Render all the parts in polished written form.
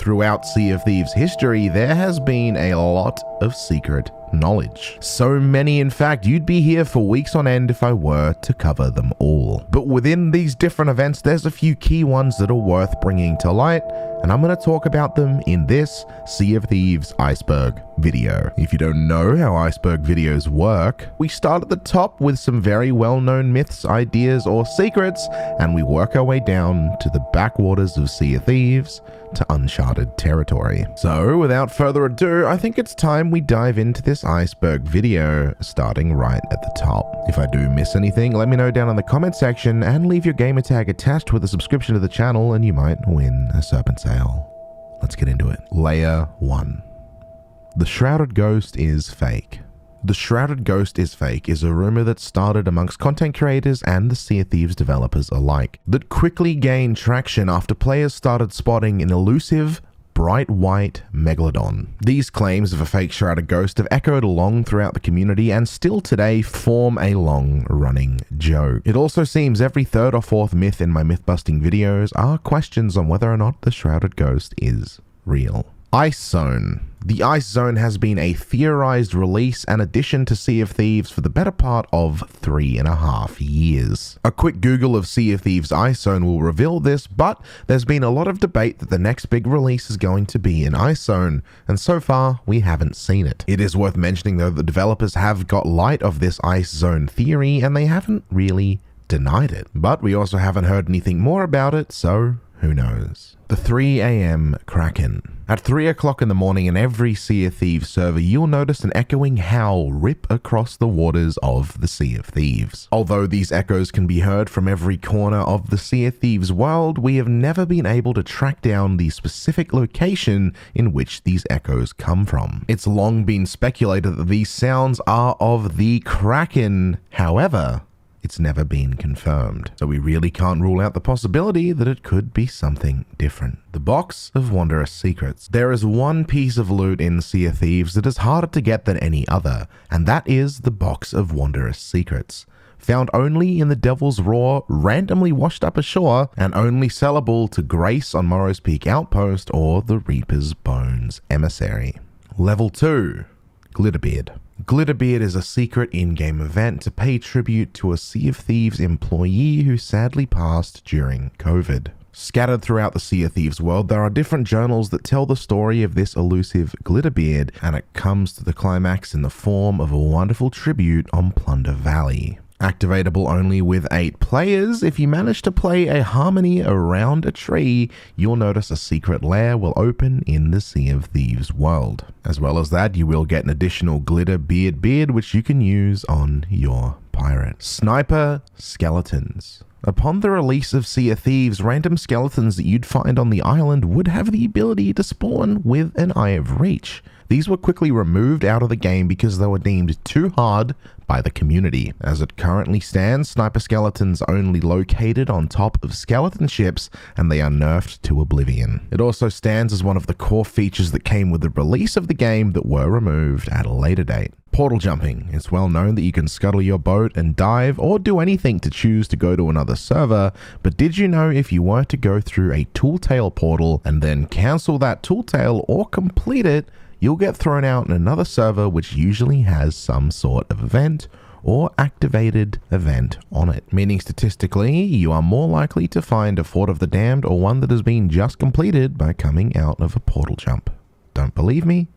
Throughout Sea of Thieves history, there has been a lot of secret knowledge. So many, in fact, you'd be here for weeks on end if I were to cover them all. But within these different events, there's a few key ones that are worth bringing to light, and I'm going to talk about them in this Sea of Thieves Iceberg video. If you don't know how iceberg videos work, we start at the top with some very well-known myths, ideas, or secrets, and we work our way down to the backwaters of Sea of Thieves to uncharted territory. So without further ado, I think it's time we dive into this iceberg video, starting right at the top. If I do miss anything, let me know down in the comment section and leave your gamer tag attached with a subscription to the channel and you might win a serpent sail. Let's get into it. Layer 1. The Shrouded Ghost is fake. The Shrouded Ghost is fake is a rumor that started amongst content creators and the Sea of Thieves developers alike, that quickly gained traction after players started spotting an elusive, bright white meglodon. These claims of a fake Shrouded Ghost have echoed along throughout the community and still today form a long-running joke. It also seems every third or fourth myth in my myth-busting videos are questions on whether or not the Shrouded Ghost is real. Ice Zone. The Ice Zone has been a theorized release and addition to Sea of Thieves for the better part of 3.5 years. A quick Google of Sea of Thieves Ice Zone will reveal this, but there's been a lot of debate that the next big release is going to be in Ice Zone, and so far we haven't seen it. It is worth mentioning though that developers have got light of this Ice Zone theory and they haven't really denied it. But we also haven't heard anything more about it, so who knows? The 3 a.m. Kraken. At 3 o'clock in the morning in every Sea of Thieves server, you'll notice an echoing howl rip across the waters of the Sea of Thieves. Although these echoes can be heard from every corner of the Sea of Thieves world, we have never been able to track down the specific location in which these echoes come from. It's long been speculated that these sounds are of the Kraken, however, it's never been confirmed, so we really can't rule out the possibility that it could be something different. The Box of Wondrous Secrets. There is one piece of loot in Sea of Thieves that is harder to get than any other, and that is the Box of Wondrous Secrets. Found only in the Devil's Roar, randomly washed up ashore, and only sellable to Grace on Morrow's Peak Outpost or the Reaper's Bones Emissary. Level 2. Glitterbeard. Glitterbeard is a secret in-game event to pay tribute to a Sea of Thieves employee who sadly passed during COVID. Scattered throughout the Sea of Thieves world, there are different journals that tell the story of this elusive Glitterbeard, and it comes to the climax in the form of a wonderful tribute on Plunder Valley. Activatable only with 8 players, if you manage to play a harmony around a tree, you'll notice a secret lair will open in the Sea of Thieves world. As well as that, you will get an additional glitter beard which you can use on your pirate. Sniper Skeletons. Upon the release of Sea of Thieves, random skeletons that you'd find on the island would have the ability to spawn with an Eye of Reach. These were quickly removed out of the game because they were deemed too hard by the community. As it currently stands, sniper skeletons are only located on top of skeleton ships and they are nerfed to oblivion. It also stands as one of the core features that came with the release of the game that were removed at a later date. Portal jumping. It's well known that you can scuttle your boat and dive or do anything to choose to go to another server, but did you know if you were to go through a Tooltail portal and then cancel that Tooltail or complete it, you'll get thrown out in another server which usually has some sort of event or activated event on it, meaning statistically you are more likely to find a Fort of the Damned or one that has been just completed by coming out of a portal jump. Don't believe me?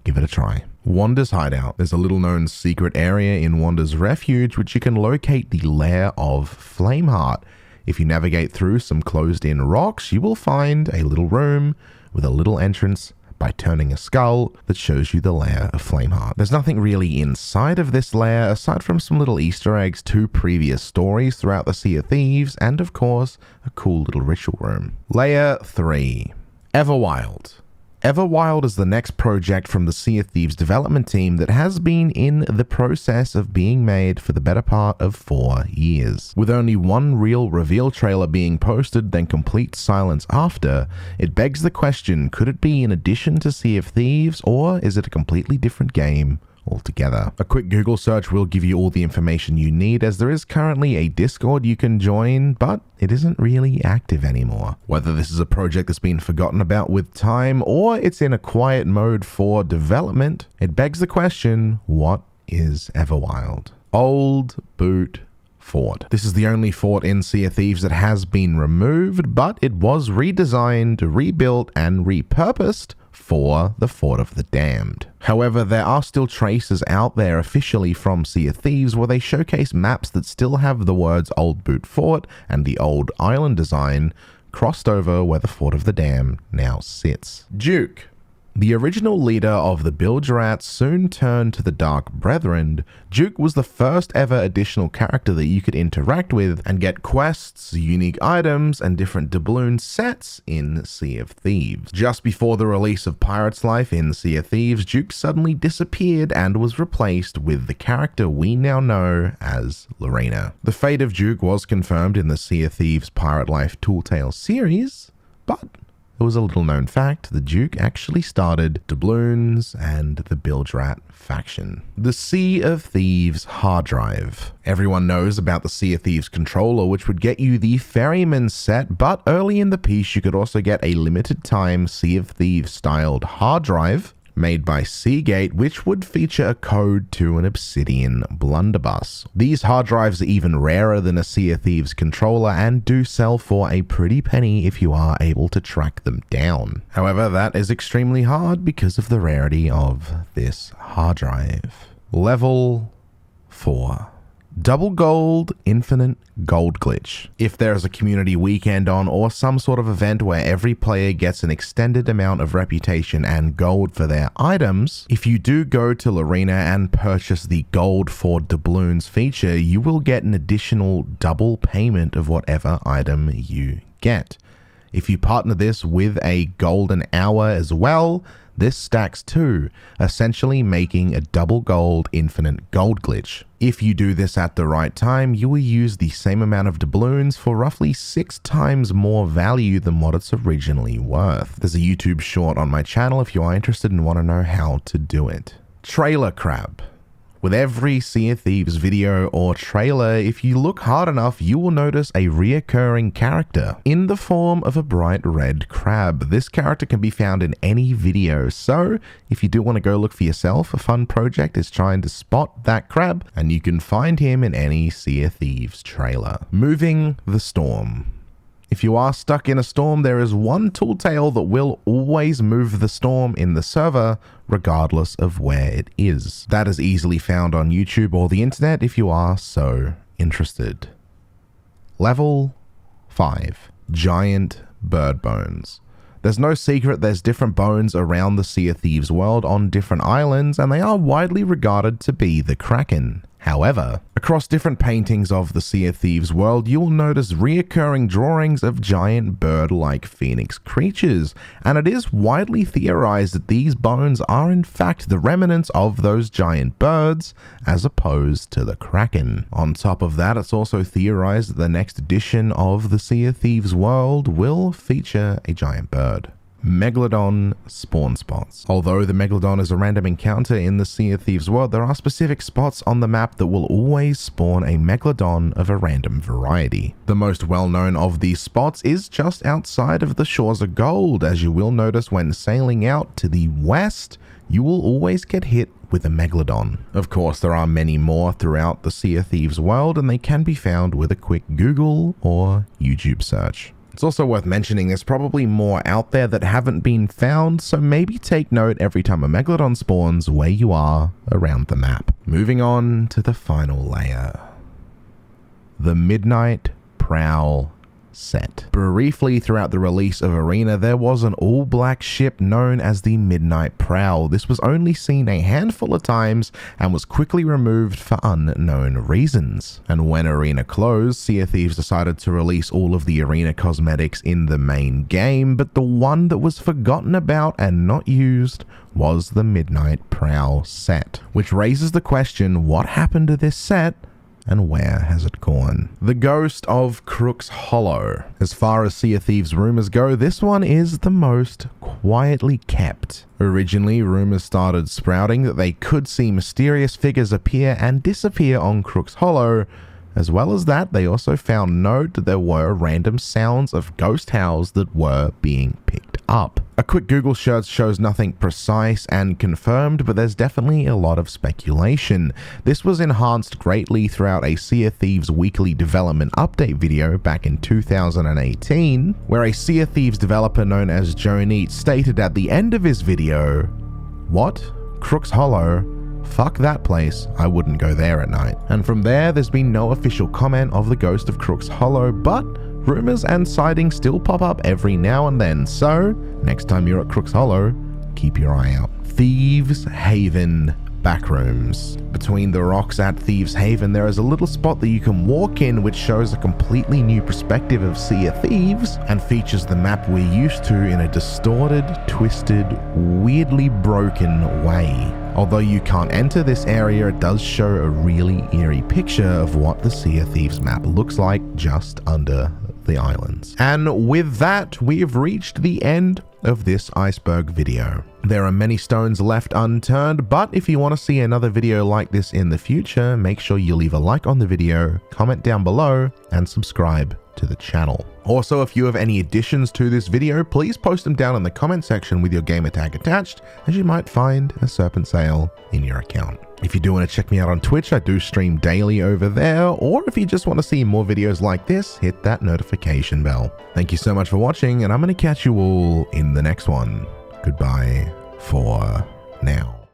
Give it a try. Wanda's Hideout. There's a little known secret area in Wanda's Refuge which you can locate the lair of Flameheart. If you navigate through some closed-in rocks, you will find a little room with a little entrance by turning a skull that shows you the lair of Flameheart. There's nothing really inside of this lair aside from some little Easter eggs to previous stories throughout the Sea of Thieves and of course a cool little ritual room. Layer 3. Everwild. Everwild is the next project from the Sea of Thieves development team that has been in the process of being made for the better part of 4 years. With only one real reveal trailer being posted, then complete silence after, it begs the question, could it be in addition to Sea of Thieves, or is it a completely different game altogether. A quick Google search will give you all the information you need, as there is currently a Discord you can join, but it isn't really active anymore. Whether this is a project that's been forgotten about with time, or it's in a quiet mode for development, it begs the question, what is Everwild? Old Boot Fort. This is the only fort in Sea of Thieves that has been removed, but it was redesigned, rebuilt, and repurposed for the Fort of the Damned. However, there are still traces out there officially from Sea of Thieves where they showcase maps that still have the words Old Boot Fort and the old island design crossed over where the Fort of the Damned now sits. Duke. The original leader of the Bilgerats soon turned to the Dark Brethren. Duke was the first ever additional character that you could interact with and get quests, unique items, and different doubloon sets in Sea of Thieves. Just before the release of Pirate's Life in Sea of Thieves, Duke suddenly disappeared and was replaced with the character we now know as Lorena. The fate of Duke was confirmed in the Sea of Thieves Pirate Life Tall Tale series, but it was a little known fact, the Duke actually started doubloons and the Bilgerat faction. The Sea of Thieves hard drive. Everyone knows about the Sea of Thieves controller, which would get you the Ferryman set, but early in the piece you could also get a limited time Sea of Thieves styled hard drive made by Seagate, which would feature a code to an Obsidian blunderbuss. These hard drives are even rarer than a Sea of Thieves controller and do sell for a pretty penny if you are able to track them down. However, that is extremely hard because of the rarity of this hard drive. Level 4. Double gold, infinite gold glitch. If there is a community weekend on or some sort of event where every player gets an extended amount of reputation and gold for their items, if you do go to Lorena and purchase the gold for doubloons feature, you will get an additional double payment of whatever item you get. If you partner this with a golden hour as well, this stacks too, essentially making a double gold infinite gold glitch. If you do this at the right time, you will use the same amount of doubloons for roughly 6 times more value than what it's originally worth. There's a YouTube short on my channel if you are interested and want to know how to do it. Trailer crab. With every Sea of Thieves video or trailer, if you look hard enough, you will notice a reoccurring character in the form of a bright red crab. This character can be found in any video, so if you do want to go look for yourself, a fun project is trying to spot that crab, and you can find him in any Sea of Thieves trailer. Moving the storm. If you are stuck in a storm, there is one tool tail that will always move the storm in the server, regardless of where it is. That is easily found on YouTube or the internet if you are so interested. Level 5. Giant bird bones. There's no secret there's different bones around the Sea of Thieves world on different islands, and they are widely regarded to be the Kraken. However, across different paintings of the Sea of Thieves world, you will notice reoccurring drawings of giant bird-like phoenix creatures, and it is widely theorized that these bones are in fact the remnants of those giant birds, as opposed to the Kraken. On top of that, it's also theorized that the next edition of the Sea of Thieves world will feature a giant bird. Meglodon spawn spots. Although the meglodon is a random encounter in the Sea of Thieves world, there are specific spots on the map that will always spawn a meglodon of a random variety. The most well-known of these spots is just outside of the Shores of Gold, as you will notice when sailing out to the west, you will always get hit with a meglodon. Of course, there are many more throughout the Sea of Thieves world, and they can be found with a quick Google or YouTube search. It's also worth mentioning there's probably more out there that haven't been found, so maybe take note every time a meglodon spawns where you are around the map. Moving on to the final layer. The Midnight Prowl set. Briefly throughout the release of Arena, there was an all-black ship known as the Midnight Prowl. This was only seen a handful of times and was quickly removed for unknown reasons. And when Arena closed, Sea of Thieves decided to release all of the Arena cosmetics in the main game, but the one that was forgotten about and not used was the Midnight Prowl set, which raises the question, what happened to this set and where has it gone? The ghost of Crook's Hollow. As far as Sea of Thieves rumors go, this one is the most quietly kept. Originally, rumors started sprouting that they could see mysterious figures appear and disappear on Crook's Hollow. As well as that, they also found note that there were random sounds of ghost howls that were being picked up. A quick Google search shows nothing precise and confirmed, but there's definitely a lot of speculation. This was enhanced greatly throughout a Sea of Thieves weekly development update video back in 2018, where a Sea of Thieves developer known as Joe Neat stated at the end of his video, "What? Crook's Hollow? Fuck that place, I wouldn't go there at night." And from there's been no official comment of the ghost of Crook's Hollow, but rumors and sightings still pop up every now and then, so next time you're at Crook's Hollow, keep your eye out. Thieves Haven Backrooms. Between the rocks at Thieves Haven, there is a little spot that you can walk in which shows a completely new perspective of Sea of Thieves and features the map we're used to in a distorted, twisted, weirdly broken way. Although you can't enter this area, it does show a really eerie picture of what the Sea of Thieves map looks like just under the islands. And with that, we've reached the end of this iceberg video. There are many stones left unturned, but if you want to see another video like this in the future, make sure you leave a like on the video, comment down below, and subscribe to the channel. Also, if you have any additions to this video, please post them down in the comment section with your gamer tag attached, as you might find a serpent sale in your account. If you do want to check me out on Twitch, I do stream daily over there, or if you just want to see more videos like this, hit that notification bell. Thank you so much for watching, and I'm going to catch you all in the next one. Goodbye for now.